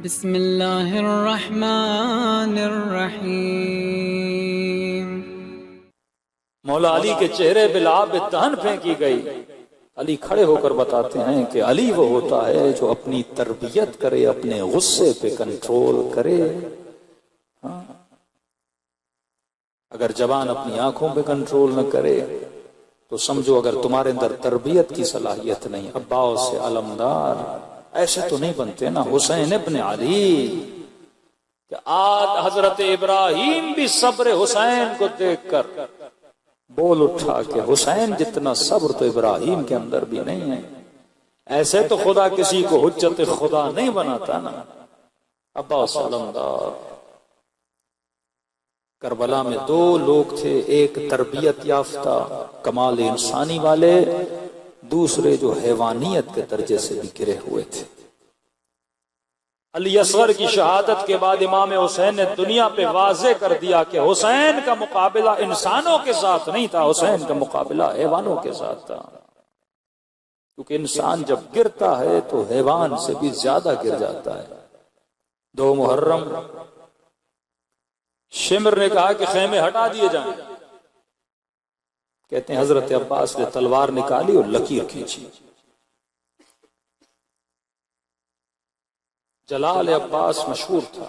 بسم اللہ الرحمن الرحیم۔ مولا علی کے چہرے پہ لعاب دہن پھینکی گئی۔ علی کھڑے ہو کر بتاتے ہیں کہ علی وہ ہوتا ہے جو اپنی تربیت کرے، اپنے غصے پہ کنٹرول کرے۔ اگر زبان اپنی آنکھوں پہ کنٹرول نہ کرے تو سمجھو اگر تمہارے اندر تربیت کی صلاحیت نہیں۔ عباس سے علمدار ایسے تو نہیں بنتے نا۔ حسین ابن علی کہ آج حضرت ابراہیم بھی صبر حسین کو دیکھ کر بول اٹھا کہ حسین جتنا صبر تو ابراہیم کے اندر بھی نہیں ہے۔ ایسے تو خدا کسی کو حجت خدا نہیں بناتا نا۔ عباس علمدار۔ کربلا میں دو لوگ تھے، ایک تربیت یافتہ کمال انسانی والے، دوسرے جو حیوانیت کے درجے سے بھی گرے ہوئے تھے۔ علی اصغر کی شہادت کے بعد امام حسین نے دنیا پہ واضح کر دیا کہ حسین کا مقابلہ انسانوں کے ساتھ نہیں تھا، حسین کا مقابلہ حیوانوں کے ساتھ تھا۔ کیونکہ انسان جب گرتا ہے تو حیوان سے بھی زیادہ گر جاتا ہے۔ 2 محرم شمر نے کہا کہ خیمے ہٹا دیے جائیں۔ کہتے ہیں حضرت عباس نے تلوار نکالی اور لکیر کھینچی۔ جلال عباس مشہور تھا،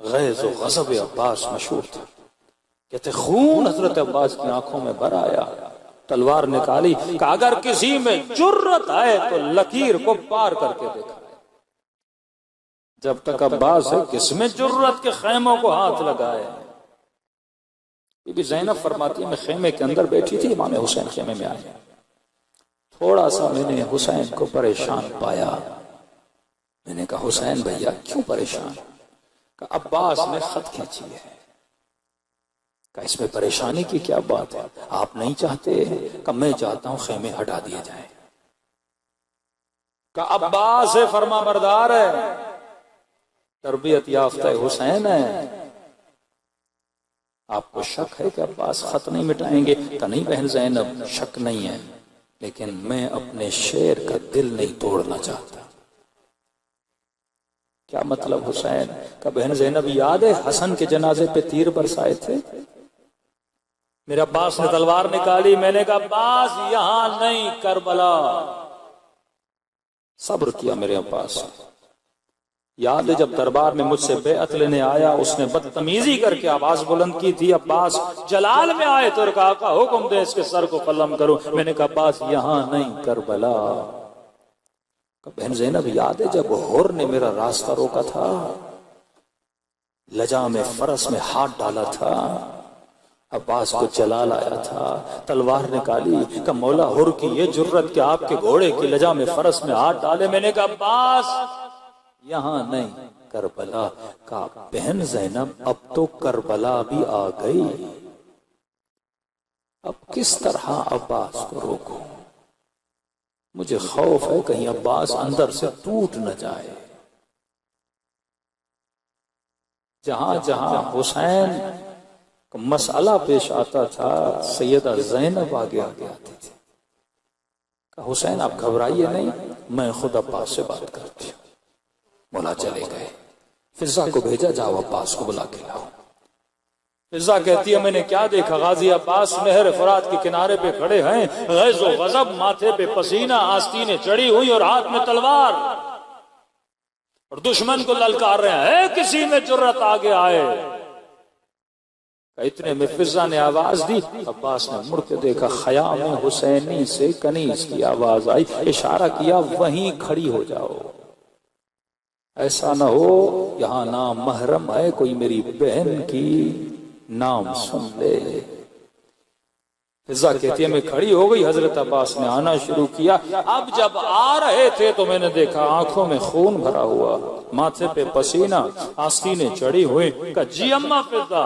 غیظ و غضب عباس مشہور تھا۔ کہتے خون حضرت عباس کی آنکھوں میں بھر آیا، تلوار نکالی کہ اگر کسی میں جرت آئے تو لکیر کو پار کر کے دیکھا۔ جب تک عباس ہے کس میں جرت کے خیموں کو ہاتھ لگائے۔ بی بی زینب فرماتی ہے میں خیمے کے اندر بیٹھی تھی، امام حسین خیمے میں آئے، تھوڑا سا میں نے حسین کو پریشان پایا۔ میں نے کہا حسین بھیا کیوں پریشان؟ کہ عباس نے خط کھینچی ہے۔ کہ اس میں پریشانی کی کیا بات ہے؟ آپ نہیں چاہتے؟ کہ میں چاہتا ہوں خیمے ہٹا دیے جائیں۔ کہ عباس فرما بردار ہے، تربیت یافتہ حسین ہے، آپ کو شک ہے کہ عباس خط نہیں مٹائیں گے؟ کہ نہیں بہن زینب شک نہیں ہے، لیکن میں اپنے شیر کا دل نہیں توڑنا چاہتا۔ کیا مطلب حسین؟ کہ بہن زینب یاد ہے حسن کے جنازے پہ تیر برسائے تھے؟ میرے عباس نے تلوار نکالی، میں نے کہا عباس یہاں نہیں کربلا۔ صبر کیا میرے عباس۔ یاد ہے جب دربار میں مجھ سے بیعت لینے آیا اس نے بدتمیزی کر کے آواز بلند کی تھی، عباس جلال میں آئے تو کہا کہ حکم دے اس کے سر کو قلم کرو۔ میں نے کہا عباس یہاں نہیں کربلا۔ بہن زینب یاد ہے جب حر نے میرا راستہ روکا تھا، لجا میں فرس میں ہاتھ ڈالا تھا، عباس کو جلال آیا تھا، تلوار نکالی کہ مولا حر کی یہ جرت کہ آپ کے گھوڑے کی لجا میں فرس میں ہاتھ ڈالے۔ میں نے کہا عباس یہاں نہیں کربلا۔ کہا بہن زینب اب تو کربلا بھی آ گئی، اب کس طرح عباس کو روکو؟ مجھے خوف ہے کہیں عباس اندر سے ٹوٹ نہ جائے۔ جہاں جہاں حسین کا مسئلہ پیش آتا تھا سیدہ زینب آگے آتی تھی کہ حسین آپ گھبرائیے نہیں، میں خود عباس سے بات کرتی ہوں۔ مولا چلے گئے، فضا کو بھیجا جاؤ عباس کو بلا کے لاؤ۔ فضا کہتی ہے میں نے کیا دیکھا؟ غازی عباس نہر فرات کے کنارے پہ کھڑے ہیں، غیظ و غضب ماتھے پہ پسینہ، آستینیں چڑھی ہوئی اور ہاتھ میں تلوار، اور دشمن کو للکار رہے ہیں کسی میں جرت آگے آئے۔ اتنے میں فضا نے آواز دی، عباس نے مڑ کے دیکھا، خیام حسینی سے کنیز کی آواز آئی، اشارہ کیا وہیں کھڑی ہو جاؤ، ایسا نہ ہو یہاں نام محرم ہے کوئی میری بہن کی نام سن لے۔ فضا کہتی ہے میں کھڑی ہو گئی، حضرت عباس نے آنا شروع کیا۔ اب جب آ رہے تھے تو میں نے دیکھا آنکھوں میں خون بھرا ہوا، ماتھے پہ پسینہ، آستینیں چڑھی ہوئی۔ کہ جی اماں فضا،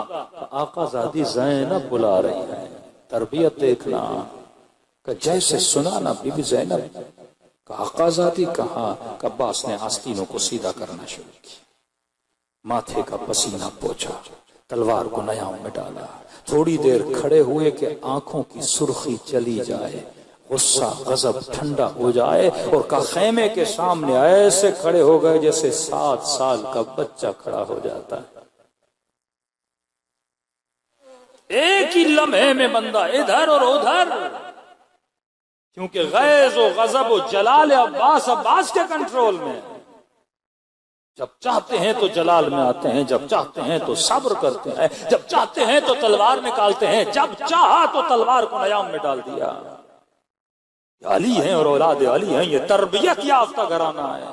آقا زادی زینب بلا رہی ہیں، تربیت دیکھنا۔ کہ جیسے سنا نا بی بی زینب، کہ آقا زادی کہاں؟ کہ عباس نے آستینوں کو سیدھا کرنا شروع کیا، ماتھے کا پسینہ پوچھا، تلوار کو نیام میں ڈالا، تھوڑی دیر کھڑے ہوئے کہ آنکھوں کی سرخی چلی جائے، غصہ غضب ٹھنڈا ہو جائے اور کا خیمے کے سامنے ایسے کھڑے ہو گئے جیسے 7 سال کا بچہ کھڑا ہو جاتا ہے. ایک ہی لمحے میں بندہ ادھر اور ادھر، کیونکہ غیظ و غضب و جلال عباس کے کنٹرول میں. جب چاہتے ہیں تو جلال میں آتے ہیں، جب چاہتے ہیں تو صبر کرتے ہیں، جب چاہتے ہیں تو تلوار نکالتے ہیں، جب چاہا تو تلوار کو نیام میں ڈال دیا. علی ہیں اور اولاد علی ہیں، یہ تربیت یافتہ گھرانہ ہے.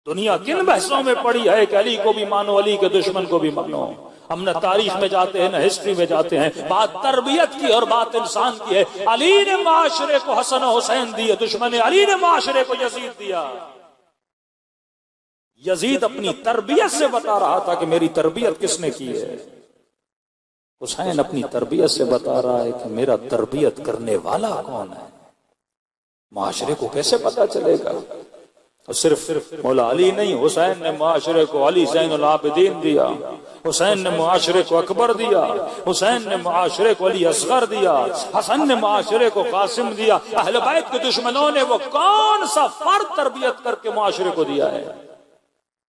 دنیا کن بحثوں میں پڑی ہے کہ علی کو بھی مانو، علی کے دشمن کو بھی مانو. ہم نہ تاریخ میں جاتے ہیں نہ ہسٹری میں جاتے ہیں. بات تربیت کی اور بات انسان کی ہے. علی نے معاشرے کو حسن و حسین دیے، دشمن علی نے معاشرے کو یزید دیا. یزید اپنی تربیت سے بتا رہا تھا کہ میری تربیت کس نے کی ہے. حسین اپنی تربیت سے بتا رہا ہے کہ میرا تربیت کرنے والا کون ہے. معاشرے کو کیسے پتا چلے گا؟ اور صرف مولا علی نہیں، حسین نے معاشرے کو علی زین العابدین دیا، حسین نے معاشرے کو اکبر دیا، حسین نے معاشرے کو علی اصغر دیا، حسن نے معاشرے کو قاسم دیا. اہل بیت کے دشمنوں نے وہ کون سا فرد تربیت کر کے معاشرے کو دیا ہے؟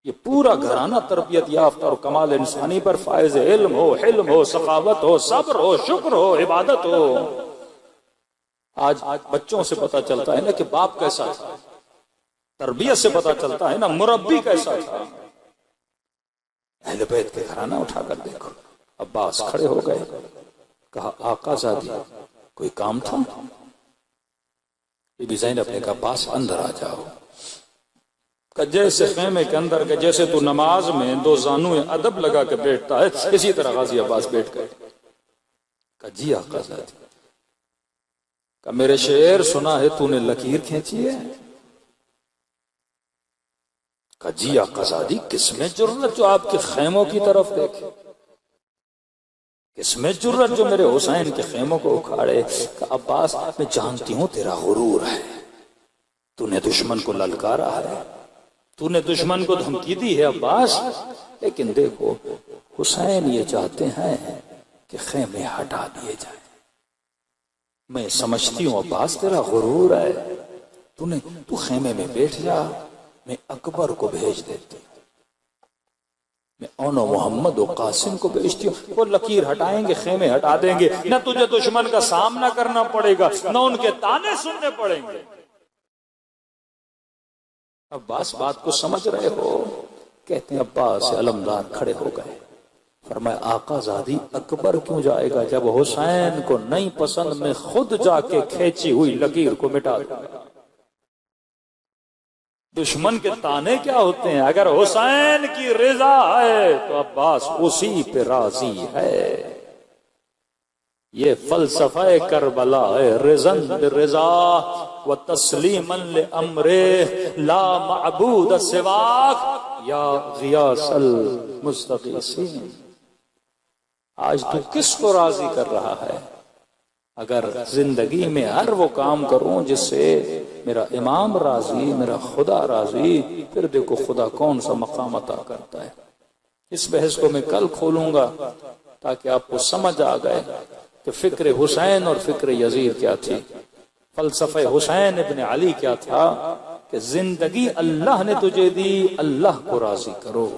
یہ پورا گھرانہ تربیت یافتہ اور کمال انسانی پر فائز علم ہو، حلم ہو، سخاوت ہو، صبر ہو، شکر ہو، عبادت ہو. آج بچوں سے پتا چلتا ہے نا کہ باپ کیسا تھا، تربیت سے پتا چلتا ہے نا مربی کیسا تھا. اہل بیت کے گھرانہ اٹھا کر دیکھو. عباس کھڑے ہو گئے، کہا آقا زادی کوئی کام تھا؟ بی بی زینب نے کہا پاس اندر آ جاؤ. کہ جیسے خیمے کے اندر کہ جیسے تو نماز میں 2 زانویں ادب لگا کے بیٹھتا ہے، اسی طرح غازی عباس بیٹھ گئے. کہ جی آقا زادی. کہ میرے شعر سنا ہے تو نے لکیر کھینچی ہے؟ کہ جی آقا زادی کس میں جرت جو آپ کے خیموں کی طرف دیکھے، کس میں جرت جو میرے حسین کے خیموں کو اکھاڑے. کہ عباس میں جانتی ہوں تیرا غرور ہے، تو نے دشمن کو للکارا ہے، تو نے دشمن کو دھمکی دی ہے عباس. لیکن دیکھو حسین یہ چاہتے ہیں کہ خیمے ہٹا دیے جائیں. میں سمجھتی ہوں عباس تیرا غرور ہے، تو خیمے میں بیٹھ جا، میں اکبر کو بھیج دیتی ہوں، میں اون و محمد و قاسم کو بھیجتی ہوں، وہ لکیر ہٹائیں گے، خیمے ہٹا دیں گے. نہ تجھے دشمن کا سامنا کرنا پڑے گا، نہ ان کے تانے سننے پڑیں گے. عباس بات کو سمجھ رہے ہو؟ کہتے ہیں عباس علمدار کھڑے ہو گئے. فرمایا آقا زادی اکبر کیوں جائے گا جب حسین کو نہیں پسند، میں خود جا کے کھینچی ہوئی لکیر کو مٹا دوں گا. دشمن کے تانے کیا ہوتے ہیں؟ اگر حسین کی رضا ہے تو عباس اسی پہ راضی ہے. یہ فلسفہ کربلا ہے، رضا برضا و تسلیما لامر لا معبود سواک یا غیاث المستغیثین. آج تو کس کو راضی کر رہا ہے؟ اگر زندگی میں ہر وہ کام کروں جس سے میرا امام راضی، میرا خدا راضی، پھر دیکھو خدا کون سا مقام عطا کرتا ہے. اس بحث کو میں کل کھولوں گا تاکہ آپ کو سمجھ آ گئے کہ فکر حسین اور فکر یزید کیا تھی، فلسفہ حسین ابن علی کیا تھا کہ زندگی اللہ نے تجھے دی، اللہ کو راضی کرو.